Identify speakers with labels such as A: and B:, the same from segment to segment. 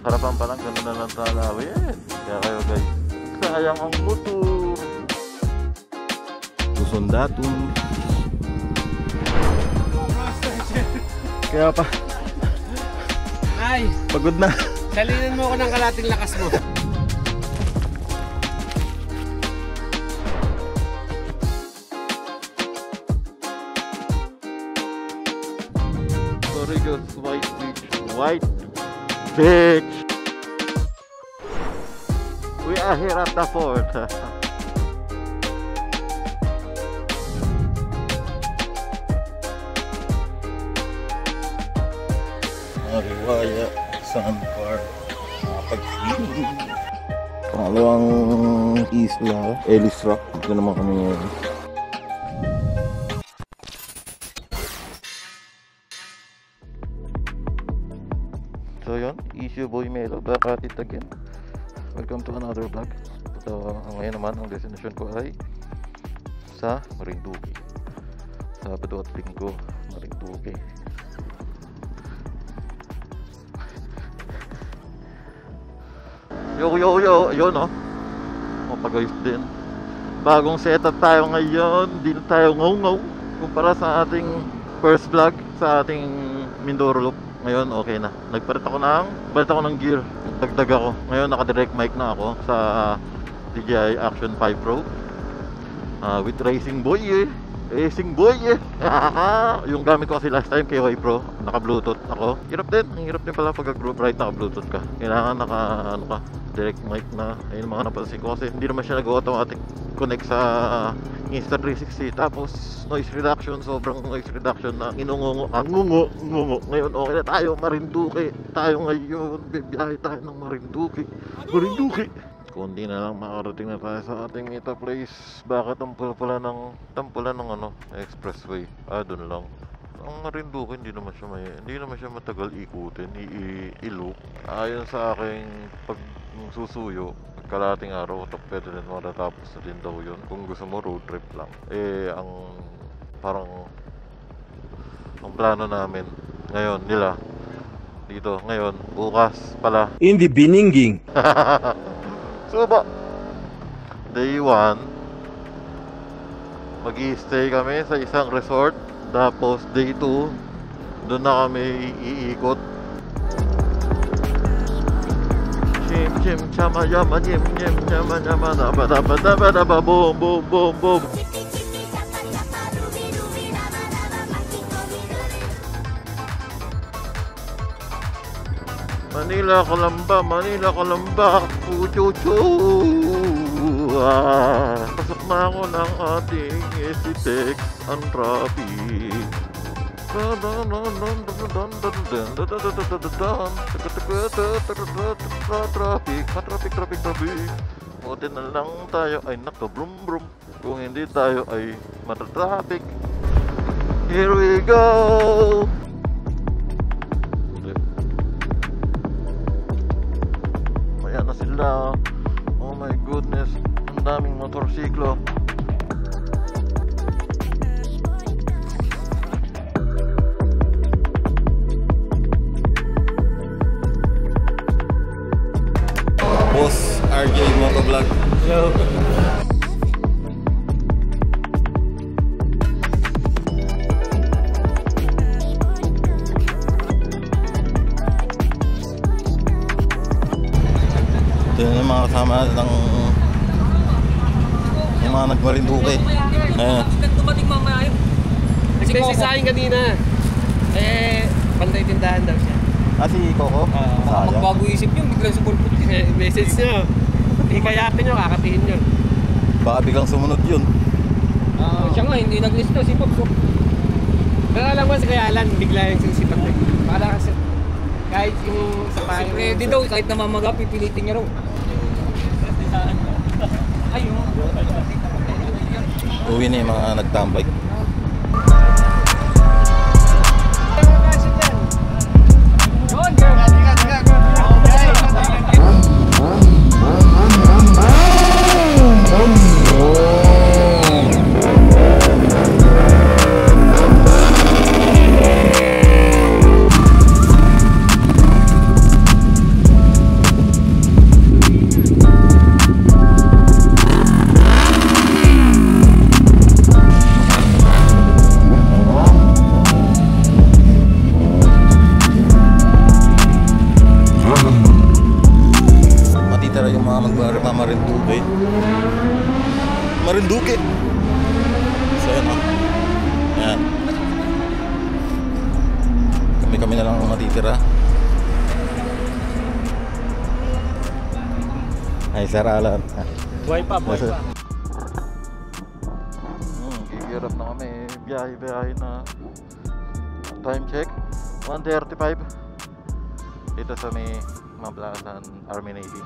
A: harapan pa lang, ganda na lang talawin. Kaya kayo guys, sayang ang motor. Susundatun. Kaya pa.
B: Ay,
A: pagod na.
B: salinin mo ako ng kalating lakas mo.
A: Torrijos White Beach. White Beach. We are here at the fort. Mariwaya Sandbar. Pangalawang isla, Ellis Rock. Ito naman kami ngayon. So yun, issue boy Melo, back at it again. Welcome to another vlog. So ngayon naman ang destination ko ay sa Marinduque. Sabado at Linggo, Marinduque. Yo, yun oh. Mapagayos din. Bagong setup tayo ngayon. Hindi na tayo ngaw-ngaw kumpara sa ating first vlog sa ating Mindoro Loop. Ngayon okay na. Balit ako ng gear. Dagdag ako. Ngayon naka-direct mic na ako sa DJI Action 5 Pro. With Racing Boy Racing Boy Yung gamit ko kasi last time KY Pro, naka-bluetooth ako. Hirap din pala pag group ride naka-bluetooth ka. Kailangan direct mic na. Ayun mga napansin ko kasi hindi naman siya nag-automatic connect sa Insta360. Tapos noise reduction, sobrang noise reduction na inungungo. Ngayon okay na tayo, Marinduque. Tayo ngayon, bibiyahe tayo ng Marinduque. Kundi na lang makarating na tayo sa ating meetup place. Bakit tampulan ng expressway? Doon lang. Ang Marinduque hindi naman siya matagal ikutin, i-loop. Ayon sa aking pagsusuyo, kalating araw, pwede din matatapos na din daw yun. Kung gusto mo road trip lang. Ang plano namin ngayon dito ngayon, bukas pala.
C: Hindi bininging.
A: So ba, day 1 mag-i-stay kami sa isang resort. Tapos day 2 doon na kami iikot. Chim chama yama nyem nyama daba boom boom. Manila Kalamba, puchuchu. Pasok na ako ng ating SCTEX ang traffic. Traffic. Buti na lang tayo ay naka-brum. Kung hindi tayo ay matatraffic. Here we go. Ayan na sila. Oh my goodness, ang daming motorsiklo. Boss RJ Motovlog.
B: Hello.
A: Yung mga kasama ng yung mga nag-Marinduque.
B: Tumating mamaya yun. Nag-message sa akin kanina. Pantay tindahan daw siya.
A: Si Coco?
B: Magbago isip nyo, biglang sumulpot yung message nyo. Hikayapin nyo, kakapihin nyo.
A: Baka biglang sumunod yun.
B: Siya nga, hindi nag-listo si Pops. Pero alam mo, si Kayalan, bigla yung sisipat eh. Para kasi, kahit yung sa pahay. Ready daw, kahit namamaga, pipilitin niya raw. Ayun.
A: Uwi na yung mga nagtambay. kami na lang ang matitira. Ay, Sir Alan.
B: Buhay pa.
A: Gigirap na kami. Biyahe na. Time check 1:35. Dito sa may Mablasan Army Navy.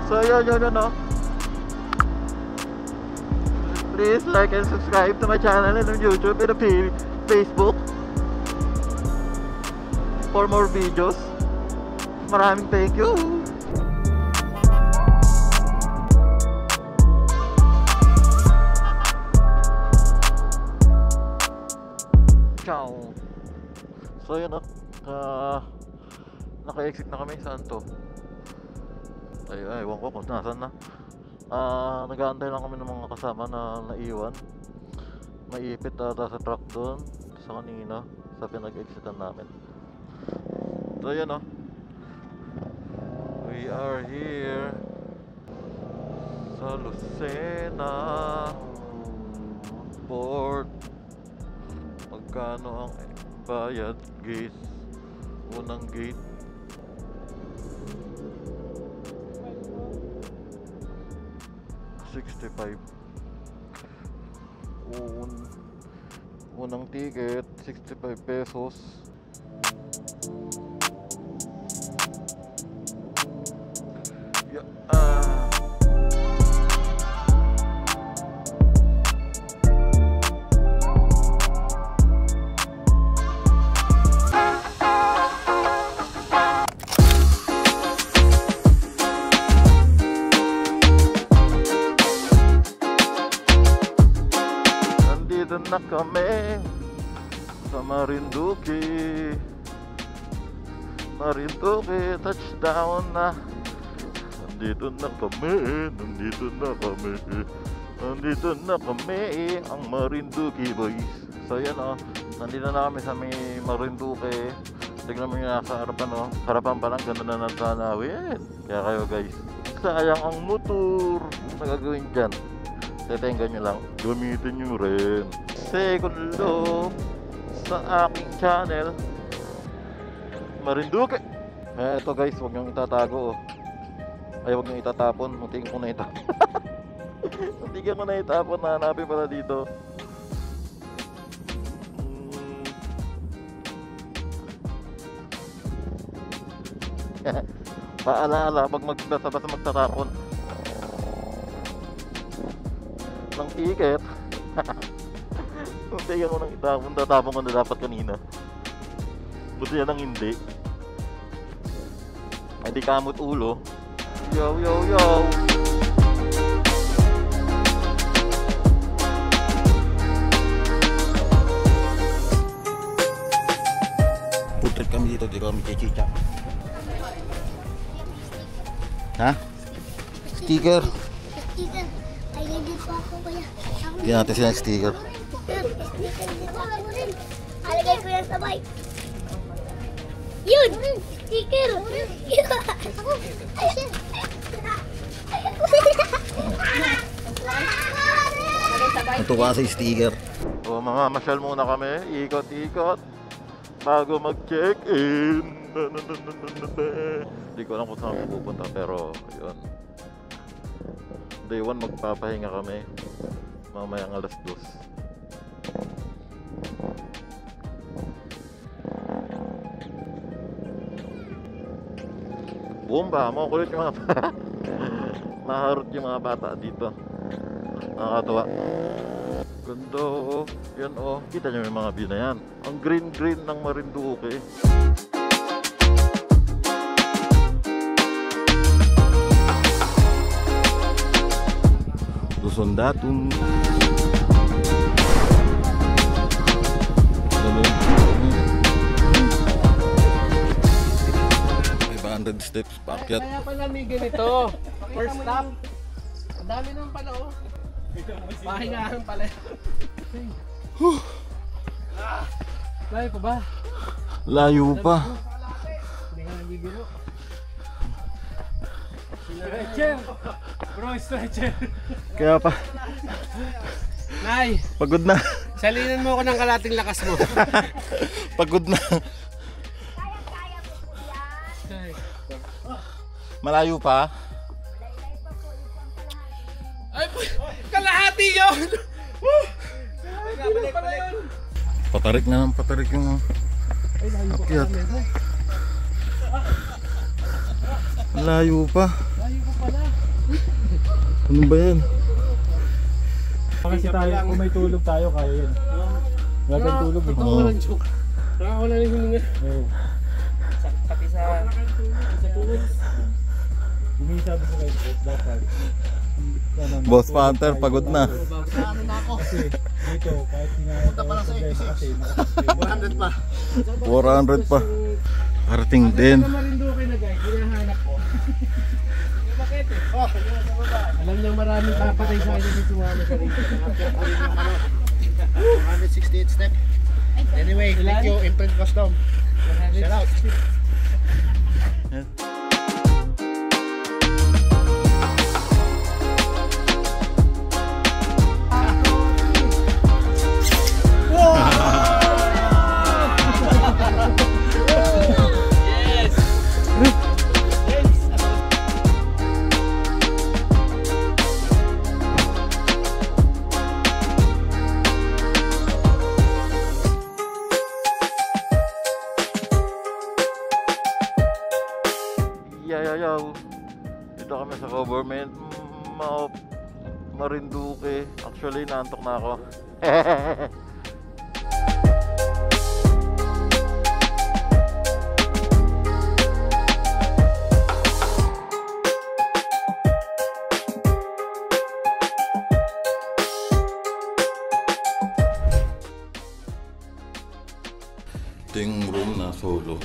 A: So yun no. Please like and subscribe to my channel and on YouTube and on Facebook for more videos. Maraming thank you. Ciao. So yun no. Naka-exit na kami. Saan to? Ay, ewan ko kung nasan na. Nag-aantay lang kami ng mga kasama na naiwan. Maipit ata sa truck doon sa kanina sa pinag-exitan namin. So yun o. We are here sa Lucena Port. Magkano ang bayad? Gate. Unang gate 65. Unang ticket 65 pesos. Na kami sa Marinduque. Touchdown na. Nandito na kami ang Marinduque boys. So yan o, nandito na kami sa may Marinduque. Tignan mo yung nasa harapan o, harapan pa lang, ganda na natanawin. Kaya kayo guys, sayang ang motor na gagawin dyan. Tetenggan nyo lang, gamitin nyo rin. Second look sa aking channel Marinduque. Ito guys, huwag nyo itatago oh. Ay, huwag nyo itatapon. Muntikin ko na itapon. Muntikin ko na itapon. Nahanapin pala dito. Paalaala pag basta magtatapon ng ticket. Muntikin ko nang itapon. Tatapon ko na dapat kanina. Buti yan ang hindi. Hindi kamot ulo. Yo. Putrip kami dito kami chichicha. Ha? Sticker.
C: Ay, hindi pa ako kaya.
A: Bigyan natin sila ng sticker.
C: Alagay ko yan sa bike. Yun! Sticker!
A: Ito kasi sticker. O, mamamasyal muna kami. Ikot-ikot bago mag-check-in. Hindi ko alam kung saan kami pupunta, pero yun. Day 1 magpapahinga kami. Mamayang 2:00. Bomba, makukulit yung mga bata. Maharot yung mga bata dito. Nakakatuwa. Ganda oh. Yan oh. Kita nyo yung mga view na yan. Ang green ng Marinduque. Luzon Datum. 500 steps paakyat.
B: Kaya pala may ganito. First stop. Ang dami naman pala oh. Pahingahan pala. Layo pa ba?
A: Layo pa.
B: Hindi ka nagigiro. Stretcher! Bro, stretcher!
A: Kaya pa.
B: Nay!
A: Pagod na.
B: Salinan mo ako ng kalating lakas mo.
A: Pagod na. Malayo pa?
B: Ay, kalahati yun!
A: Patarik na ng patarik yung akyat. Malayo pa. Ano ba yan?
D: Kasi tayo, kung may tulog tayo, kaya yun. Wala tayong tulog eh.
B: Ito walang joke. Nakakawala na yung hininga. Pati sa tulog.
D: Hindi sabi ko kayo, dapat.
A: Boss Panther, pagod na.
D: Kasi dito, kahit punta pa lang sa 86. 400 pa.
A: 400 pa. Parating din.
B: Marinduque na guys, hinahanap ko. Bakit eh? Alam niyang maraming papatay sa akin yung sumama sa rin.
D: 168 step. Anyway, thank you, Imprint Custom. Shout out.
A: Yayayaw. Dito kami sa government Marinduque. Actually, naantok na ako. Ito yung room na solo.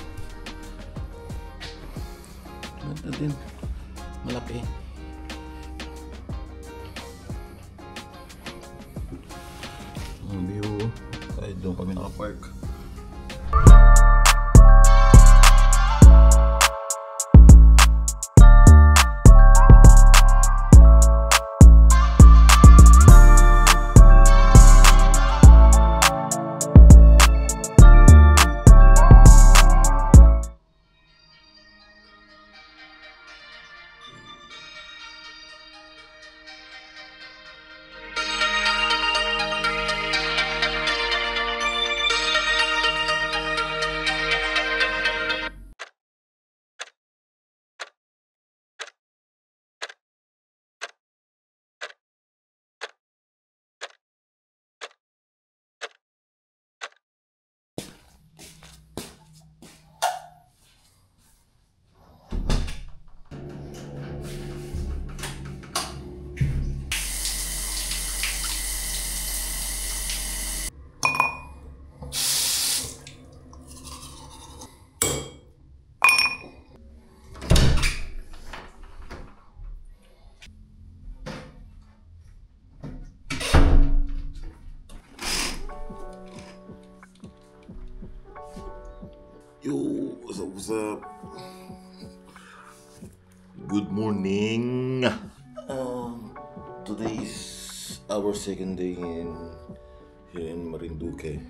A: Ganda din. Malaki. Ang view. Kahit doon kami nakapark. Yo, what's up? Good morning. Today is our second day here in Marinduque.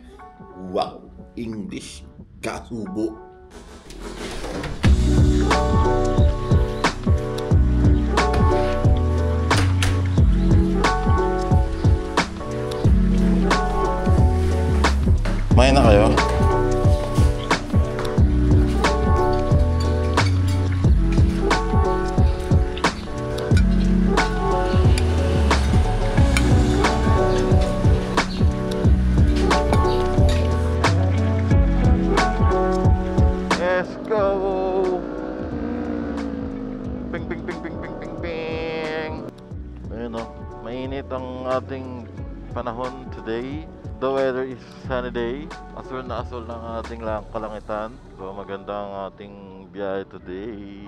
A: Wow, English kasubo. May na kayo? Mainit ang ating panahon today. The weather is sunny day. Asul na ang ating kalangitan. So maganda ang ating biyahe today.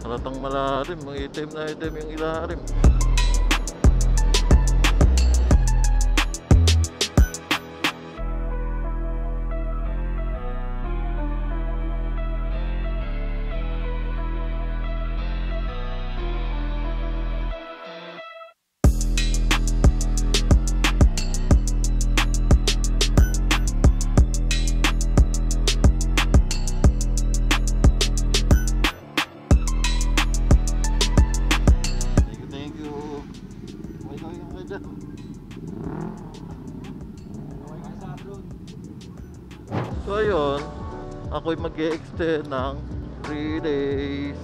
A: Halatang malalim, mga itim na itim yung ilalim. So ayun, ako'y mag-e-extend ng 3 days.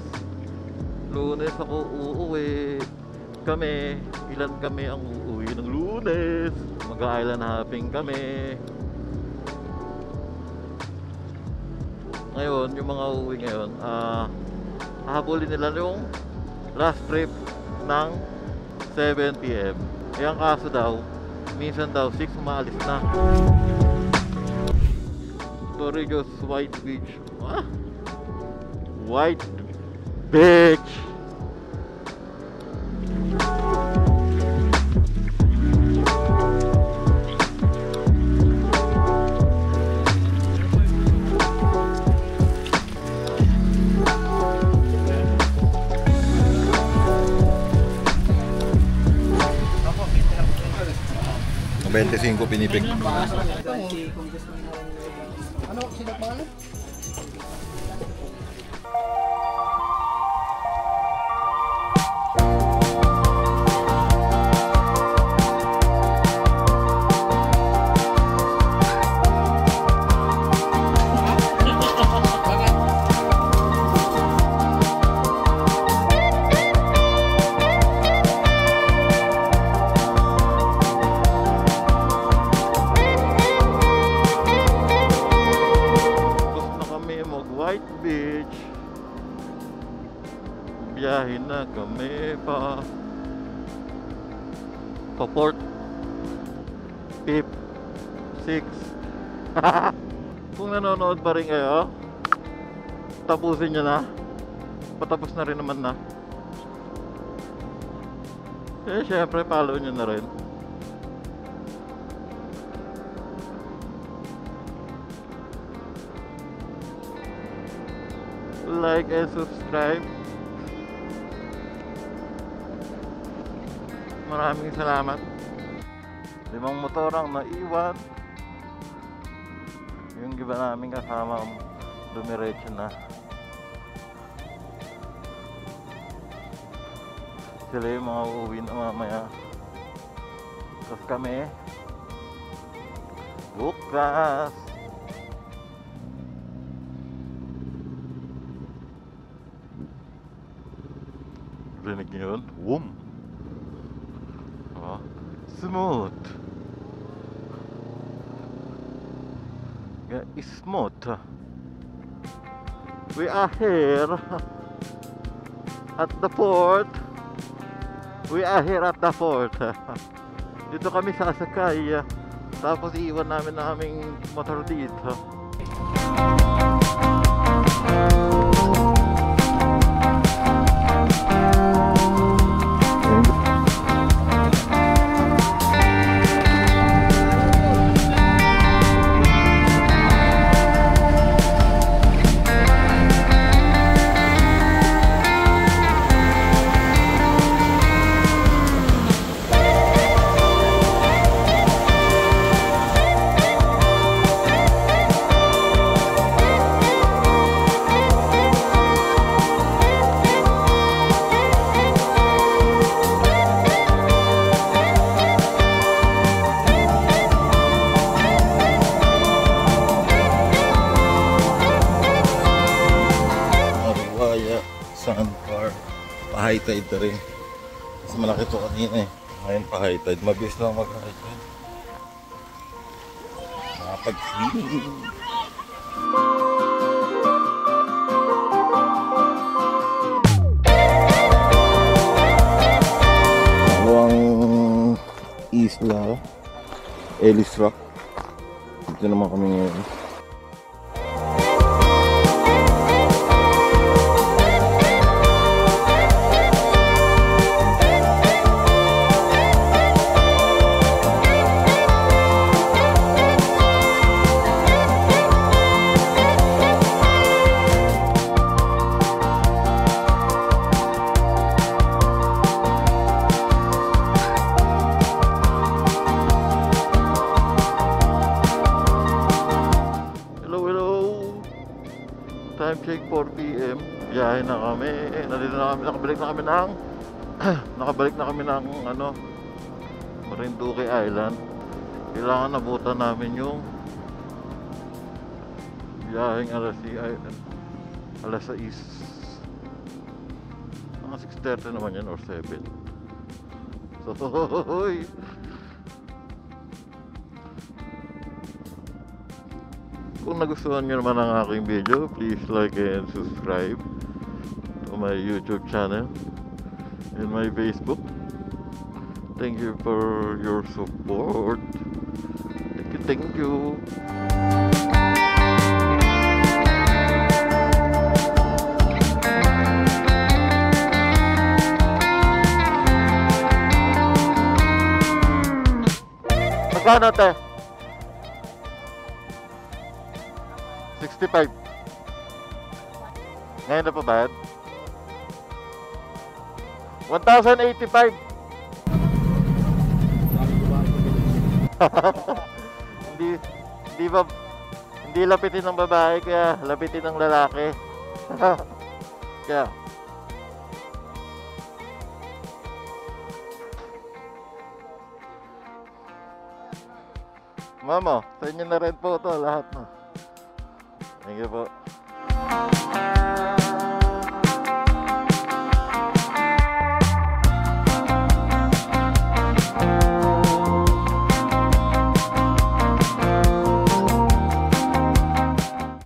A: Lunes ako uuwi. Kami, ilan kami ang uuwi ng Lunes? Mag-island hopping kami. Ngayon, yung mga uuwi ngayon, hahabulin nila yung last trip ng 7 PM. Yung kaso daw, minsan daw 6 umaalis na. Torrijos White Beach. White Beach.
E: Ang 25 pinipig.
D: Ano sila pangalan?
A: White Beach. Biyahe na kami pa Port 5, 6. Kung nanonood pa rin kayo, tapusin nyo na. Patapos na rin naman na. Eh syempre follow nyo na rin. Like and subscribe. Maraming salamat. 5 motor ang naiwan. Yung iba namin kasama dumiretso na. Sila yung mga uuwi na mamaya. Tapos kami bukas. Rinig nyo yun? Woom! Smooth! Smooth! We are here at the port. We are here at the port. Dito kami sasakay. Tapos iiwan namin na aming motor dito. Sandbar, pa-high tide na rin. Kasi malaki ito kanina eh. Ngayon pa-high tide, mabilis lang mag-high tide. Nakapag-swimming. Dalawang isla, Ellis Rock. Dito naman kami ngayon. Pasig 4 PM. Biyahe na kami. Nandito na kami, nakabalik na kami ng ano, Marinduque Island. Kailangan nabutan namin yung biyaheng alas 6. Mga 6:30 naman yan or 7. So, kung nagustuhan nyo naman ang aking video, please like and subscribe to my YouTube channel and my Facebook. Thank you for your support. Thank you. Magkano te? 65. Ngayon na pa ba? 1,085. Hindi lapitin ng babae, kaya lapitin ng lalaki. Kaya Mama, sa inyo na rin po ito lahat na. Thank you po.